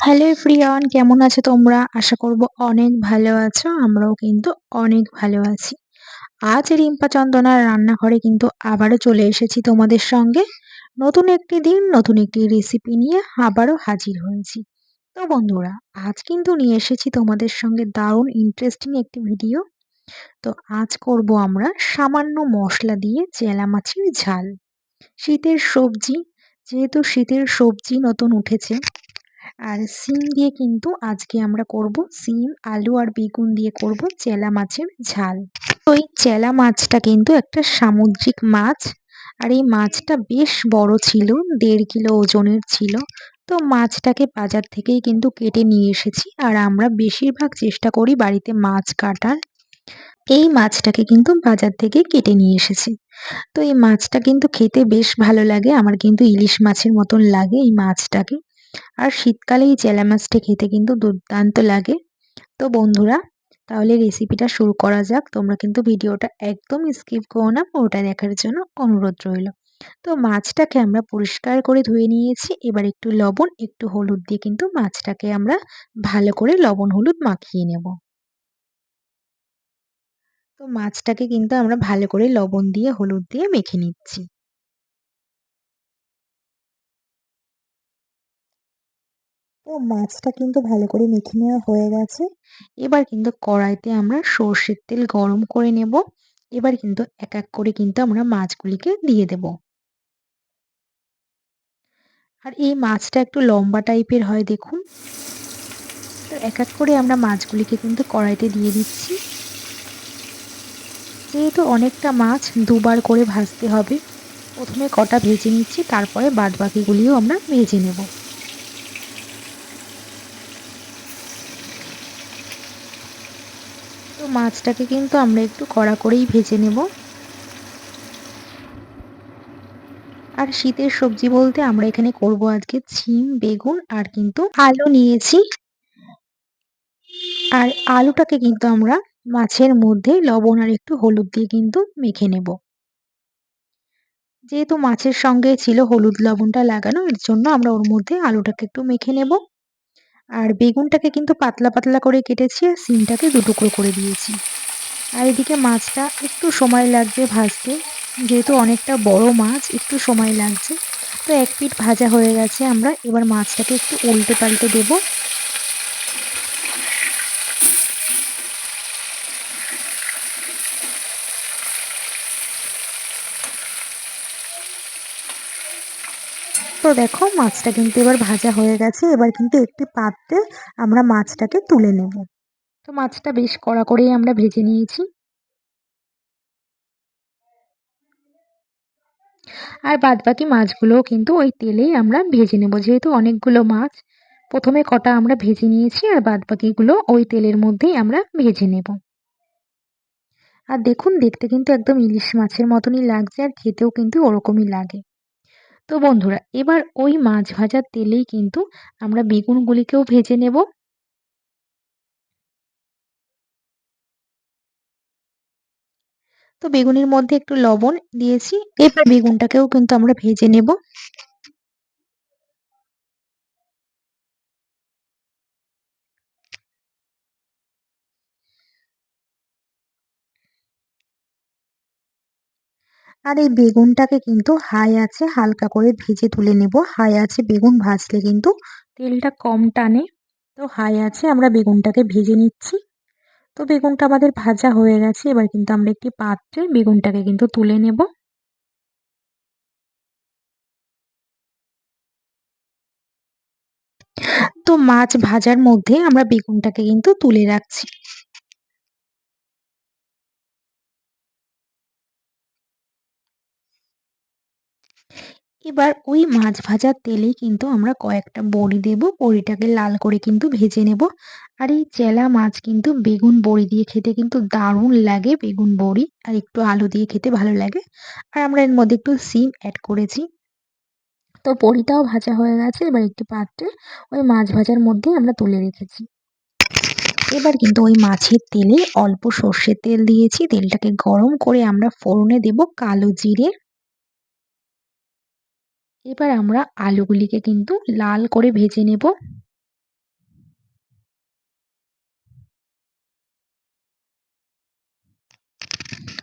Hello everyone, কেমন আছো তোমরা? আশা করব অনেক ভালো আছো। আমরাও কিন্তু অনেক ভালো আছি। আজ রিম্পা চন্দনার রান্নাঘরে কিন্তু আবারও চলে এসেছি তোমাদের সঙ্গে। নতুন একটি দিন, নতুন একটি রেসিপি নিয়ে আবারও হাজির হয়েছি। তো বন্ধুরা, আজ কিন্তু নিয়ে এসেছি তোমাদের সঙ্গে দারুণ ইন্টারেস্টিং একটি ভিডিও। তো আজ করব আমরা সামান্য মশলা দিয়ে চেলা মাছের ঝাল। শীতের সবজি, যেহেতু শীতের সবজি নতুন উঠেছে, আর সিম দিয়ে কিন্তু আজকে আমরা করব সিম, আলু আর বেগুন দিয়ে করব চেলা মাছের ঝাল। তো এই চেলা মাছটা কিন্তু একটা সামুদ্রিক মাছ। আর এই মাছটা বেশ বড় ছিল, 1.5 কিলো ওজনের ছিল। তো মাছটাকে বাজার থেকেই কিন্তু কেটে নিয়ে এসেছি, আর আমরা বেশিরভাগ চেষ্টা করি বাড়িতে মাছ কাটার। এই মাছটাকে কিন্তু বাজার থেকে কেটে নিয়ে এসেছি। তো এই মাছটা কিন্তু খেতে বেশ ভালো লাগে, আমার কিন্তু ইলিশ মাছের মতন লাগে এই মাছটাকে। আর শীতকালে এই চেলা মাছটা খেতে কিন্তু দুর্দান্ত লাগে। তো বন্ধুরা, তাহলে রেসিপিটা শুরু করা যাক। তোমরা কিন্তু ভিডিওটা একদম স্কিপ করো না, ওটা দেখার জন্য অনুরোধ রইল। তো মাছটাকে আমরা পরিষ্কার করে ধুয়ে নিয়েছি। এবার একটু লবণ, একটু হলুদ দিয়ে কিন্তু মাছটাকে আমরা ভালো করে লবণ হলুদ মাখিয়ে নেব। তো মাছটাকে কিন্তু আমরা ভালো করে লবণ দিয়ে হলুদ দিয়ে মেখে নিচ্ছি। তো মাছটা কিন্তু ভালো করে মেখে নেওয়া হয়ে গেছে। এবার কিন্তু কড়াইতে আমরা সর্ষের তেল গরম করে নেব। এবার কিন্তু এক এক করে কিন্তু আমরা মাছগুলিকে দিয়ে দেব। আর এই মাছটা একটু লম্বা টাইপের হয় দেখুন। তো এক এক করে আমরা মাছগুলিকে কিন্তু কড়াইতে দিয়ে দিচ্ছি। যেহেতু অনেকটা মাছ দুবার করে ভাজতে হবে, প্রথমে কটা ভেজে নিচ্ছি, তারপরে বাদবাকিগুলিও আমরা ভেজে নেব। তো মাছটাকে কিন্তু আমরা একটু কড়া করেই ভেজে নেব। আর শীতের সবজি বলতে আমরা এখানে করব আজকে সিম, বেগুন আর কিন্তু আলু নিয়েছি। আর আলুটাকে কিন্তু আমরা মাছের মধ্যে লবণ আর একটু হলুদ দিয়ে কিন্তু মেখে নেব। যেহেতু মাছের সঙ্গে ছিল হলুদ লবণটা লাগানো, এর জন্য আমরা ওর মধ্যে আলুটাকে একটু মেখে নেব। আর বেগুনটাকে কিন্তু পাতলা পাতলা করে কেটেছি, আর সিমটাকে 2 টুকরো করে দিয়েছি। আর এদিকে মাছটা একটু সময় লাগবে ভাজতে, যেহেতু অনেকটা বড় মাছ, একটু সময় লাগছে। তো এক পিঠ ভাজা হয়ে গেছে, আমরা এবার মাছটাকে একটু উল্টে পাল্টে দেব। তো দেখো মাছটা কিন্তু এবার ভাজা হয়ে গেছে। এবার কিন্তু একটি পাত্রে আমরা মাছটাকে তুলে নেব। তো মাছটা বেশ কড়া করেই আমরা ভেজে নিয়েছি। আর বাদবাকি মাছগুলোও কিন্তু ওই তেলেই আমরা ভেজে নেব। যেহেতু অনেকগুলো মাছ, প্রথমে কটা আমরা ভেজে নিয়েছি, আর বাদবাকিগুলো ওই তেলের মধ্যেই আমরা ভেজে নেব। আর দেখুন, দেখতে কিন্তু একদম ইলিশ মাছের মতনই লাগছে, আর খেতেও কিন্তু ওরকমই লাগে। তো বন্ধুরা, এবার ওই মাছ ভাজার তেলেই কিন্তু আমরা বেগুনগুলিকেও ভেজে নেব। তো বেগুনের মধ্যে একটু লবণ দিয়েছি। এবার বেগুনটাকেও কিন্তু আমরা ভেজে নেব। আর এই বেগুনটাকে কিন্তু হাই আছে হালকা করে ভেজে তুলে নেব। হাই আছে বেগুন ভাজলে কিন্তু তেলটা কম টানে। তো হাই আছে আমরা বেগুনটাকে ভেজে নিচ্ছি। তো বেগুনটা আমাদের ভাজা হয়ে গেছে। এবার কিন্তু আমরা একটি পাত্রে বেগুনটাকে কিন্তু তুলে নেব। তো মাছ ভাজার মধ্যে আমরা বেগুনটাকে কিন্তু তুলে রাখছি। এবার ওই মাছ ভাজার তেলেই কিন্তু আমরা কয়েকটা বড়ি দেব। বড়িটাকে লাল করে কিন্তু ভেজে নেব। আর এই চেলা মাছ কিন্তু বেগুন বড়ি দিয়ে খেতে কিন্তু দারুণ লাগে। বেগুন বড়ি আর একটু আলু দিয়ে খেতে ভালো লাগে। আর আমরা এর মধ্যে একটু সিম অ্যাড করেছি। তো বড়িটাও ভাজা হয়ে গেছে। এবার একটি পাত্রে ওই মাছ ভাজার মধ্যে আমরা তুলে রেখেছি। এবার কিন্তু ওই মাছের তেলে অল্প সর্ষের তেল দিয়েছি। তেলটাকে গরম করে আমরা ফোড়নে দেব কালো জিরে। এবার আমরা আলুগুলিকে কিন্তু লাল করে ভেজে নেব।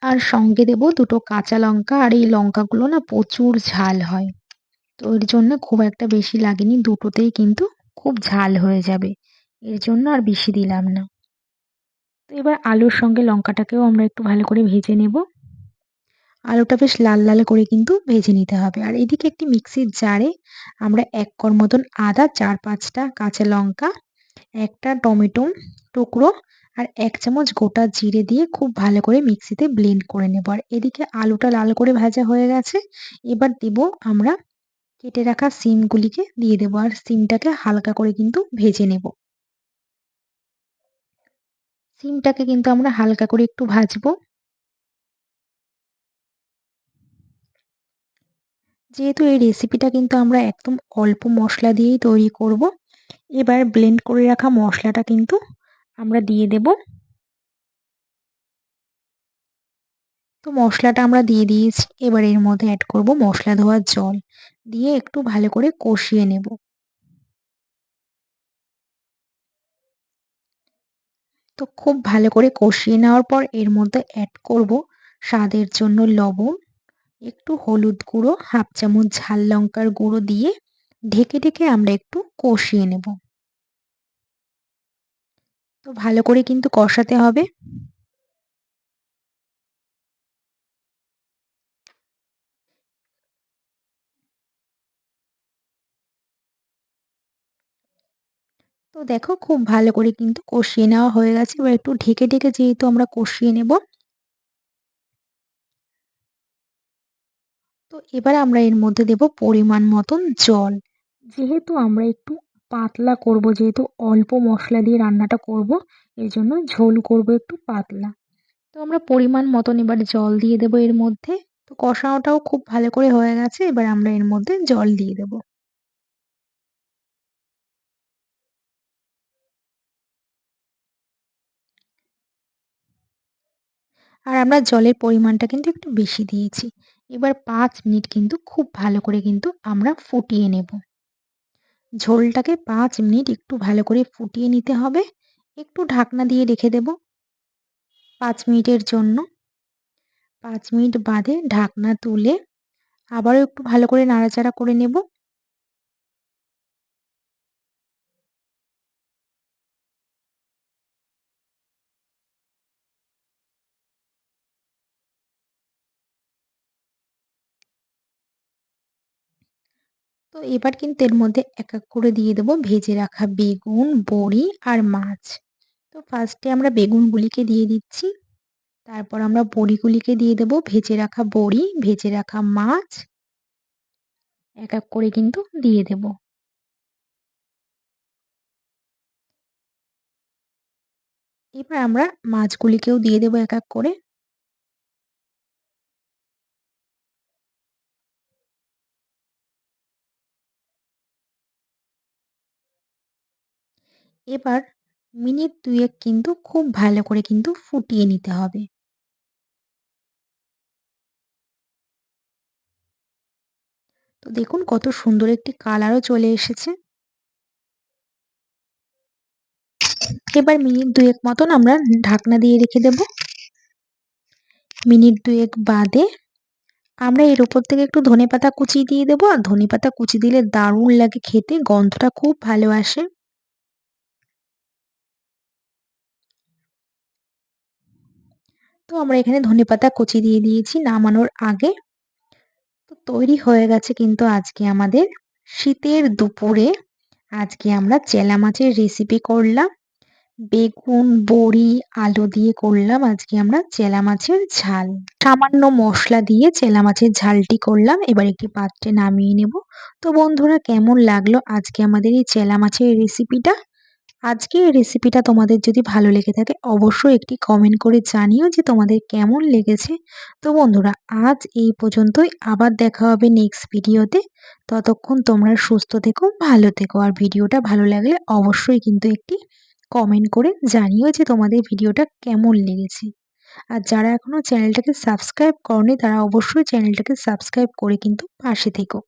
আর সঙ্গে দেব দুটো কাঁচা লঙ্কা, আর এই লঙ্কাগুলো না প্রচুর ঝাল হয়। তো এর জন্য খুব একটা বেশি লাগেনি, দুটোতেই কিন্তু খুব ঝাল হয়ে যাবে। এর জন্য আর বেশি দিলাম না। তো এবার আলুর সঙ্গে লঙ্কাটাকেও আমরা একটু ভালো করে ভেজে নেব। আলুটা বেশ লাল লাল করে কিন্তু ভেজে নিতে হবে। আর এদিকে একটি মিক্সির জারে আমরা ১ কোয়া মতন আদা, ৪-৫টা কাঁচা লঙ্কা, একটা টমেটো টুকরো আর ১ চামচ গোটা জিরে দিয়ে খুব ভালো করে মিক্সিতে ব্লেন্ড করে নেব। আর এদিকে আলুটা লাল করে ভাজা হয়ে গেছে। এবার দেব আমরা কেটে রাখা সিমগুলিকে দিয়ে দেব, আর সিমটাকে হালকা করে কিন্তু ভেজে নেব। সিমটাকে কিন্তু আমরা হালকা করে একটু ভাজবো। যেহেতু এই রেসিপিটা কিন্তু আমরা একদম অল্প মশলা দিয়েই তৈরি করব, এবার ব্লেন্ড করে রাখা মশলাটা কিন্তু আমরা দিয়ে দেব। তো মশলাটা আমরা দিয়ে দিয়েছি। এবার এর মধ্যে অ্যাড করব মশলা ধোয়ার জল, দিয়ে একটু ভালো করে কষিয়ে নেব। তো খুব ভালো করে কষিয়ে নেওয়ার পর এর মধ্যে অ্যাড করব স্বাদের জন্য লবণ, একটু হলুদ গুঁড়ো, 1/2 চামচ ঝাল লঙ্কার গুঁড়ো দিয়ে ঢেকে ঢেকে আমরা একটু কষিয়ে নেব। তো ভালো করে কিন্তু কষাতে হবে। তো দেখো খুব ভালো করে কিন্তু কষিয়ে নেওয়া হয়ে গেছে। এবার একটু ঢেকে ঢেকে যেহেতু আমরা কষিয়ে নেব, তো এবার আমরা এর মধ্যে দেব পরিমাণ মতন জল। যেহেতু আমরা একটু পাতলা করব, যেহেতু অল্প মশলা দিয়ে রান্নাটা করব, এর জন্য ঝোল করব একটু পাতলা। তো আমরা পরিমাণ মতন এবার জল দিয়ে দেব এর মধ্যে। তো কষানোটাও খুব ভালো করে হয়ে গেছে। এবার আমরা এর মধ্যে জল দিয়ে দেব। আর আমরা জলের পরিমাণটা কিন্তু একটু বেশি দিয়েছি। এবার ৫ মিনিট কিন্তু খুব ভালো করে কিন্তু আমরা ফুটিয়ে নেব। ঝোলটাকে ৫ মিনিট একটু ভালো করে ফুটিয়ে নিতে হবে। একটু ঢাকনা দিয়ে রেখে দেব ৫ মিনিটের জন্য। ৫ মিনিট বাদে ঢাকনা তুলে আবারও একটু ভালো করে নাড়াচাড়া করে নেব। তো এবার কিন্তু এর মধ্যে এক এক করে দিয়ে দেব ভেজে রাখা বেগুন, বড়ি আর মাছ। তো ফার্স্টে আমরা বেগুনগুলিকে দিয়ে দিচ্ছি। তারপর আমরা বড়িগুলিকে দিয়ে দেব, ভেজে রাখা বড়ি, ভেজে রাখা মাছ এক এক করে কিন্তু দিয়ে দেব। এবার আমরা মাছগুলিকেও দিয়ে দেব এক এক করে। এবার মিনিট ২ এক কিন্তু খুব ভালো করে কিন্তু ফুটিয়ে নিতে হবে। তো দেখুন কত সুন্দর একটি কালারও চলে এসেছে। এবার মিনিট ২ এক মতন আমরা ঢাকনা দিয়ে রেখে দেব। মিনিট ২ এক বাদে আমরা এর উপর থেকে একটু ধনেপাতা কুচি দিয়ে দেব। আর ধনেপাতা কুচি দিলে দারুণ লাগে খেতে, গন্ধটা খুব ভালো আসে। তো আমরা এখানে ধনেপাতা কুচি দিয়ে দিয়েছি নামানোর আগে। তো তৈরি হয়ে গেছে কিন্তু আজকে আমাদের শীতের দুপুরে আজকে আমরা চেলা মাছের রেসিপি করলাম। বেগুন, বড়ি, আলু দিয়ে করলাম আজকে আমরা চেলা মাছের ঝাল। সামান্য মশলা দিয়ে চেলা মাছের ঝালটি করলাম। এবার একটি পাত্রে নামিয়ে নেব। তো বন্ধুরা কেমন লাগলো আজকে আমাদের এই চেলা মাছের রেসিপিটা? আজকের এই রেসিপিটা তোমাদের যদি ভালো লেগে থাকে অবশ্যই একটি কমেন্ট করে জানিও যে তোমাদের কেমন লেগেছে। তো বন্ধুরা আজ এই পর্যন্তই, আবার দেখা হবে নেক্সট ভিডিওতে। ততক্ষণ তোমরা সুস্থ থেকো, ভালো থেকো। আর ভিডিওটা ভালো লাগলে অবশ্যই কিন্তু একটি কমেন্ট করে জানিও যে তোমাদের ভিডিওটা কেমন লেগেছে। আর যারা এখনো চ্যানেলটাকে সাবস্ক্রাইব করনি তারা অবশ্যই চ্যানেলটাকে সাবস্ক্রাইব করে কিন্তু পাশে থেকো।